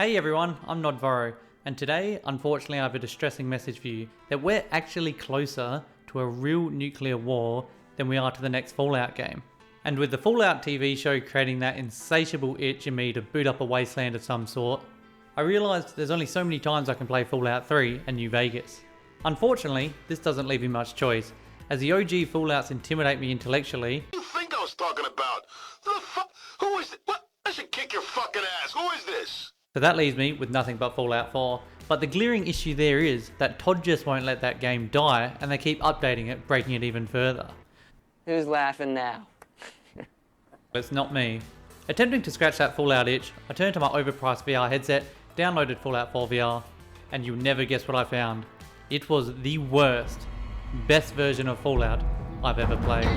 Hey everyone, I'm Nodvoro, and today, unfortunately, I have a distressing message for you that we're actually closer to a real nuclear war than we are to the next Fallout game. And with the Fallout TV show creating that insatiable itch in me to boot up a wasteland of some sort, I realised there's only so many times I can play Fallout 3 and New Vegas. Unfortunately, this doesn't leave me much choice, as the OG Fallouts intimidate me intellectually. What do you think I was talking about? Who the fuck? Who is it? What? I should kick your fucking ass. Who is this? So that leaves me with nothing but Fallout 4. But the glaring issue there is that Todd just won't let that game die, and they keep updating it, breaking it even further. Who's laughing now? It's not me. Attempting to scratch that Fallout itch, I turned to my overpriced VR headset, downloaded Fallout 4 VR, and you'll never guess what I found. It was the worst, best version of Fallout I've ever played.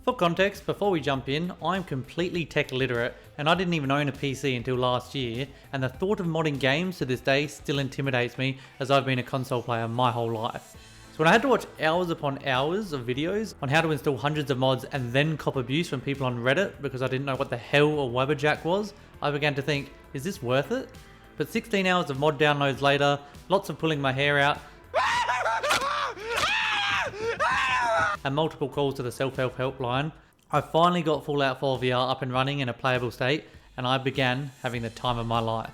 For context, before we jump in, I'm completely tech literate and I didn't even own a PC until last year, and the thought of modding games to this day still intimidates me as I've been a console player my whole life. So when I had to watch hours upon hours of videos on how to install hundreds of mods and then cop abuse from people on Reddit because I didn't know what the hell a Wabberjack was, I began to think, is this worth it? But 16 hours of mod downloads later, lots of pulling my hair out, and multiple calls to the self-help helpline, I finally got Fallout 4 VR up and running in a playable state, and I began having the time of my life.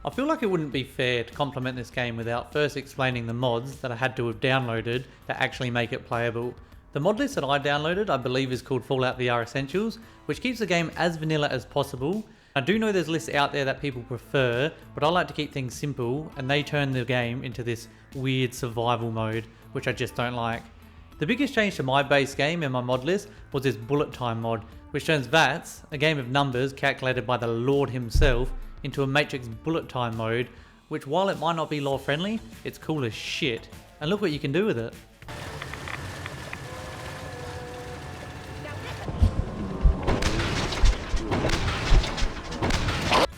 I feel like it wouldn't be fair to compliment this game without first explaining the mods that I had to have downloaded to actually make it playable. The mod list that I downloaded I believe is called Fallout VR Essentials, which keeps the game as vanilla as possible. I do know there's lists out there that people prefer, but I like to keep things simple, and they turn the game into this weird survival mode, which I just don't like. The biggest change to my base game in my mod list was this bullet time mod, which turns VATS, a game of numbers calculated by the Lord himself, into a Matrix bullet time mode, which while it might not be lore friendly, it's cool as shit. And look what you can do with it.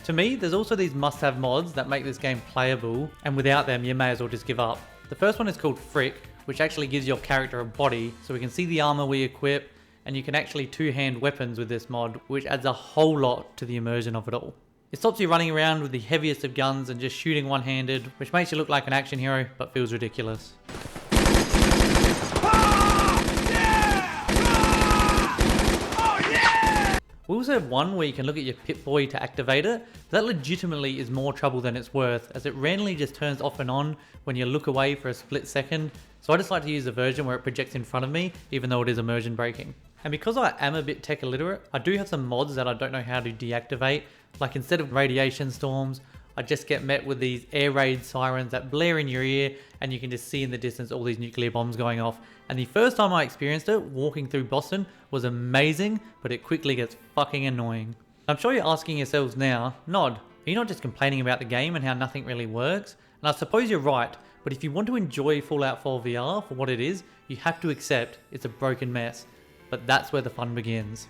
To me, there's also these must-have mods that make this game playable, and without them you may as well just give up. The first one is called Frick, which actually gives your character a body, so we can see the armor we equip, and you can actually two-hand weapons with this mod, which adds a whole lot to the immersion of it all. It stops you running around with the heaviest of guns and just shooting one-handed, which makes you look like an action hero, but feels ridiculous. We also have one where you can look at your Pip-Boy to activate it. That legitimately is more trouble than it's worth, as it randomly just turns off and on when you look away for a split second. So I just like to use the version where it projects in front of me, even though it is immersion breaking. And because I am a bit tech illiterate, I do have some mods that I don't know how to deactivate. Like instead of radiation storms, I just get met with these air raid sirens that blare in your ear, and you can just see in the distance all these nuclear bombs going off. And the first time I experienced it, walking through Boston, was amazing, but it quickly gets fucking annoying. I'm sure you're asking yourselves now, Nod, are you not just complaining about the game and how nothing really works? And I suppose you're right, but if you want to enjoy Fallout 4 VR for what it is, you have to accept it's a broken mess. But that's where the fun begins.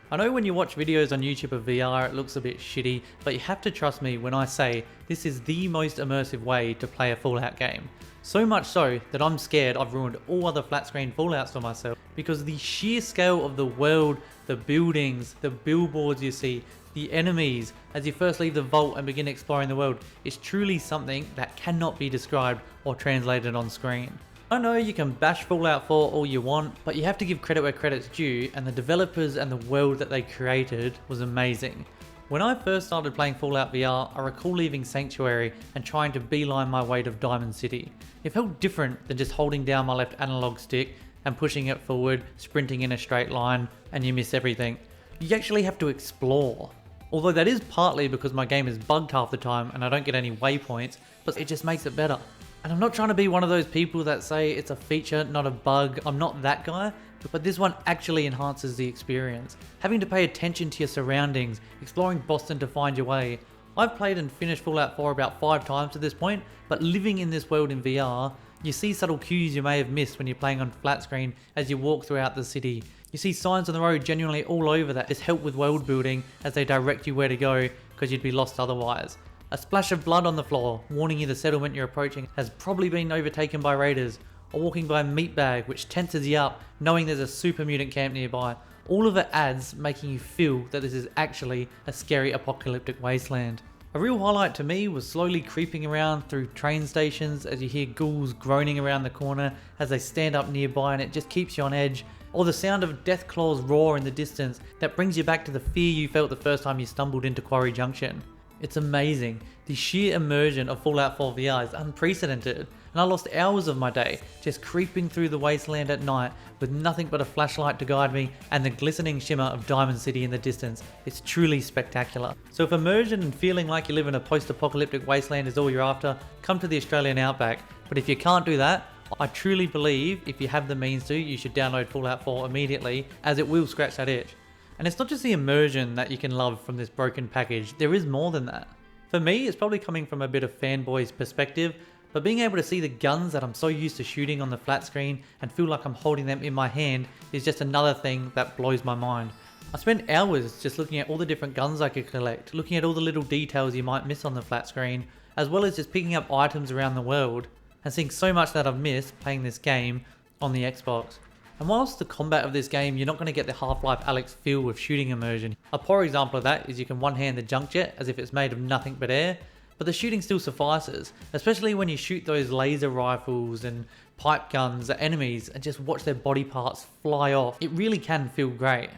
I know when you watch videos on YouTube of VR it looks a bit shitty, but you have to trust me when I say this is the most immersive way to play a Fallout game. So much so that I'm scared I've ruined all other flat screen Fallouts for myself, because the sheer scale of the world, the buildings, the billboards you see, the enemies as you first leave the vault and begin exploring the world is truly something that cannot be described or translated on screen. I know you can bash Fallout 4 all you want, but you have to give credit where credit's due, and the developers and the world that they created was amazing. When I first started playing Fallout VR, I recall leaving Sanctuary and trying to beeline my way to Diamond City. It felt different than just holding down my left analog stick and pushing it forward, sprinting in a straight line, and you miss everything. You actually have to explore. Although that is partly because my game is bugged half the time and I don't get any waypoints, but it just makes it better. And I'm not trying to be one of those people that say it's a feature, not a bug. I'm not that guy, but this one actually enhances the experience. Having to pay attention to your surroundings, exploring Boston to find your way. I've played and finished Fallout 4 about 5 times to this point, but living in this world in VR, You see subtle cues you may have missed when you're playing on flat screen as you walk throughout the city. You see signs on the road genuinely all over that just help with world building as they direct you where to go because you'd be lost otherwise. A splash of blood on the floor, warning you the settlement you're approaching has probably been overtaken by raiders, or walking by a meat bag which tenses you up knowing there's a super mutant camp nearby. All of it adds, making you feel that this is actually a scary apocalyptic wasteland. A real highlight to me was slowly creeping around through train stations as you hear ghouls groaning around the corner as they stand up nearby, and it just keeps you on edge. Or the sound of Deathclaw's roar in the distance that brings you back to the fear you felt the first time you stumbled into Quarry Junction. It's amazing. The sheer immersion of Fallout 4 VR is unprecedented, and I lost hours of my day just creeping through the wasteland at night with nothing but a flashlight to guide me and the glistening shimmer of Diamond City in the distance. It's truly spectacular. So if immersion and feeling like you live in a post-apocalyptic wasteland is all you're after, come to the Australian Outback. But if you can't do that, I truly believe if you have the means to, you should download Fallout 4 immediately, as it will scratch that itch. And it's not just the immersion that you can love from this broken package, there is more than that. For me, it's probably coming from a bit of fanboy's perspective, but being able to see the guns that I'm so used to shooting on the flat screen and feel like I'm holding them in my hand is just another thing that blows my mind. I spent hours just looking at all the different guns I could collect, looking at all the little details you might miss on the flat screen, as well as just picking up items around the world, and seeing so much that I've missed playing this game on the Xbox. And whilst the combat of this game, you're not going to get the Half-Life Alyx feel with shooting immersion. A poor example of that is you can one-hand the junk jet as if it's made of nothing but air, but the shooting still suffices, especially when you shoot those laser rifles and pipe guns at enemies and just watch their body parts fly off. It really can feel great.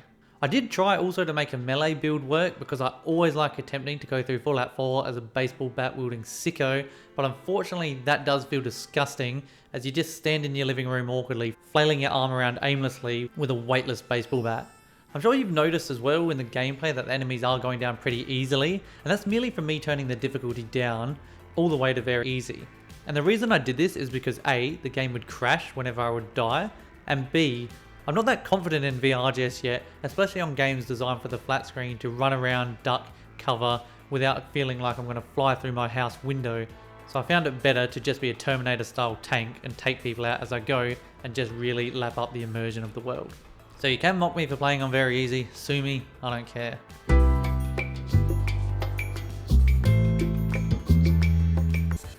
I did try also to make a melee build work because I always like attempting to go through Fallout 4 as a baseball bat wielding sicko, but unfortunately that does feel disgusting as you just stand in your living room awkwardly, flailing your arm around aimlessly with a weightless baseball bat. I'm sure you've noticed as well in the gameplay that the enemies are going down pretty easily, and that's merely from me turning the difficulty down all the way to very easy. And the reason I did this is because A, the game would crash whenever I would die, and B, I'm not that confident in VR just yet, especially on games designed for the flat screen to run around, duck, cover, without feeling like I'm going to fly through my house window. So I found it better to just be a Terminator style tank and take people out as I go and just really lap up the immersion of the world. So you can mock me for playing on very easy, sue me, I don't care.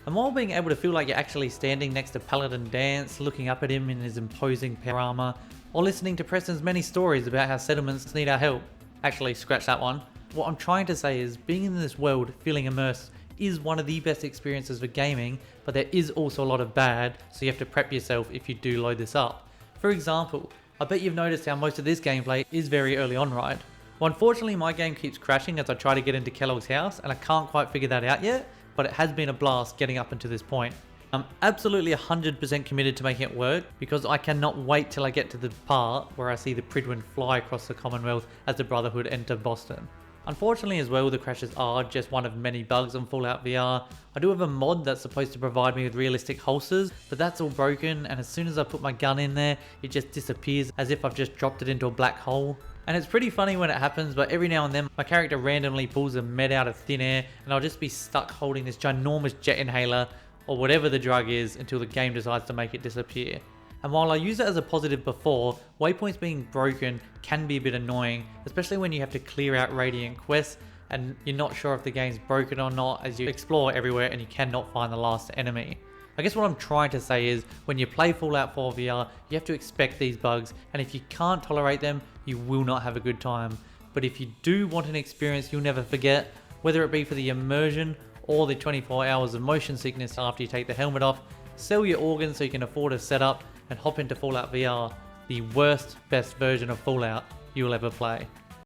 And while being able to feel like you're actually standing next to Paladin Dance, looking up at him in his imposing power armor, or listening to Preston's many stories about how settlements need our help. Actually, scratch that one. What I'm trying to say is being in this world, feeling immersed, is one of the best experiences for gaming, but there is also a lot of bad, so you have to prep yourself if you do load this up. For example, I bet you've noticed how most of this gameplay is very early on, right? Well, unfortunately my game keeps crashing as I try to get into Kellogg's house, and I can't quite figure that out yet, but it has been a blast getting up until this point. I'm absolutely 100% committed to making it work because I cannot wait till I get to the part where I see the Pridwin fly across the Commonwealth as the Brotherhood enter Boston. Unfortunately as well, the crashes are just one of many bugs on Fallout VR. I do have a mod that's supposed to provide me with realistic holsters, but that's all broken, and as soon as I put my gun in there, it just disappears as if I've just dropped it into a black hole. And it's pretty funny when it happens, but every now and then my character randomly pulls a med out of thin air and I'll just be stuck holding this ginormous jet inhaler or whatever the drug is until the game decides to make it disappear. And while I used it as a positive before, waypoints being broken can be a bit annoying, especially when you have to clear out Radiant quests and you're not sure if the game's broken or not as you explore everywhere and you cannot find the last enemy. I guess what I'm trying to say is when you play Fallout 4 VR, you have to expect these bugs, and if you can't tolerate them, you will not have a good time. But if you do want an experience you'll never forget, whether it be for the immersion or the 24 hours of motion sickness after you take the helmet off, sell your organs so you can afford a setup and hop into Fallout VR, the worst, best version of Fallout you'll ever play.